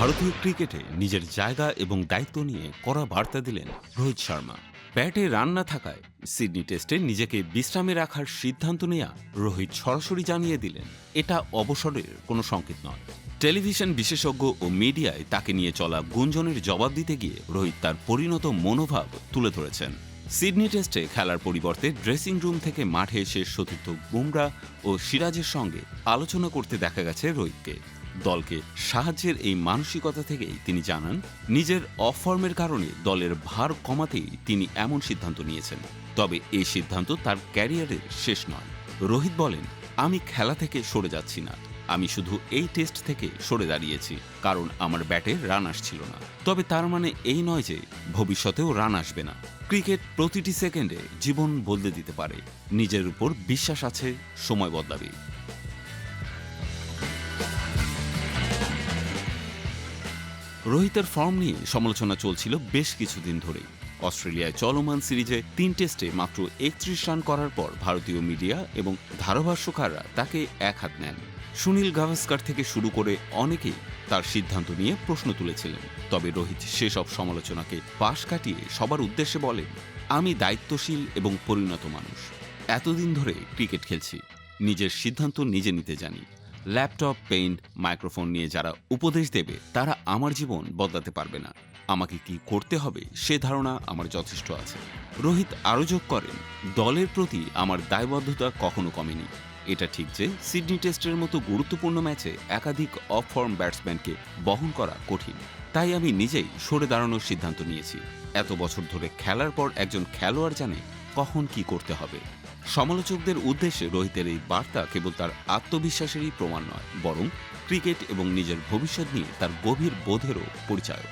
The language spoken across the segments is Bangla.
ভারতীয় ক্রিকেটে নিজের জায়গা এবং দায়িত্ব নিয়ে কড়া বার্তা দিলেন রোহিত শর্মা। ব্যাটে রান না থাকায় সিডনি টেস্টে নিজেকে বিশ্রামে রাখার সিদ্ধান্ত নেওয়া রোহিত সরাসরি জানিয়ে দিলেন এটা অবসরের কোনো সংকেত নয়। টেলিভিশন বিশেষজ্ঞ ও মিডিয়ায় তাকে নিয়ে চলা গুঞ্জনের জবাব দিতে গিয়ে রোহিত তার পরিণত মনোভাব তুলে ধরেছেন। সিডনি টেস্টে খেলার পরিবর্তে ড্রেসিং রুম থেকে মাঠে এসে সতীর্থ বুমরা ও সিরাজের সঙ্গে আলোচনা করতে দেখা গেছে রোহিতকে। দলকে সাহায্যের এই মানসিকতা থেকেই তিনি জানান, নিজের অফ ফর্মের কারণে দলের ভার কমাতেই তিনি এমন সিদ্ধান্ত নিয়েছেন। তবে এই সিদ্ধান্ত তার ক্যারিয়ারের শেষ নয়। রোহিত বলেন, আমি খেলা থেকে সরে যাচ্ছি না, আমি শুধু এই টেস্ট থেকে সরে দাঁড়িয়েছি কারণ আমার ব্যাটে রান আসছিল না। তবে তার মানে এই নয় যে ভবিষ্যতেও রান আসবে না। ক্রিকেট প্রতিটি সেকেন্ডে জীবন বদলে দিতে পারে। নিজের উপর বিশ্বাস আছে, সময় বদলাবে। রোহিতের ফর্ম নিয়ে সমালোচনা চলছিল বেশ কিছুদিন ধরেই। অস্ট্রেলিয়ায় চলমান সিরিজে ৩ টেস্টে মাত্র ৩১ রান করার পর ভারতীয় মিডিয়া এবং ধারাভাষ্যকাররা তাকে এক হাত নেন। সুনীল গাভাস্কার থেকে শুরু করে অনেকেই তার সিদ্ধান্ত নিয়ে প্রশ্ন তুলেছিলেন। তবে রোহিত সেসব সমালোচনাকে পাশ কাটিয়ে সবার উদ্দেশ্যে বলেন, আমি দায়িত্বশীল এবং পরিণত মানুষ। এতদিন ধরে ক্রিকেট খেলছি, নিজের সিদ্ধান্ত নিজে নিতে জানি। ল্যাপটপ, পেন, মাইক্রোফোন নিয়ে যারা উপদেশ দেবে তারা আমার জীবন বদলাতে পারবে না। আমাকে কি করতে হবে সে ধারণা আমার যথেষ্ট আছে। রোহিত আরও যোগ করেন, দলের প্রতি আমার দায়বদ্ধতা কখনো কমেনি। এটা ঠিক যে সিডনি টেস্টের মতো গুরুত্বপূর্ণ ম্যাচে একাধিক অফ ফর্ম ব্যাটসম্যানকে বহন করা কঠিন। তাই আমি নিজেই সরে দাঁড়ানোর সিদ্ধান্ত নিয়েছি। এত বছর ধরে খেলার পর একজন খেলোয়াড় জানে কখন কি করতে হবে। সমালোচকদের উদ্দেশ্যে রোহিতের এই বার্তা কেবল তার আত্মবিশ্বাসেরই প্রমাণ নয়, বরং ক্রিকেট এবং নিজের ভবিষ্যৎ নিয়ে তার গভীর বোধেরও পরিচয়।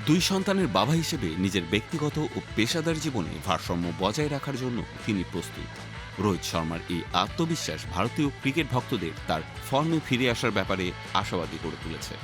2 সন্তানের বাবা হিসেবে নিজের ব্যক্তিগত ও পেশাদার জীবনে ভারসাম্য বজায় রাখার জন্য তিনি প্রস্তুত। রোহিত শর্মার এই আত্মবিশ্বাস ভারতীয় ক্রিকেট ভক্তদের তার ফর্মে ফিরে আসার ব্যাপারে আশাবাদী করে তুলেছে।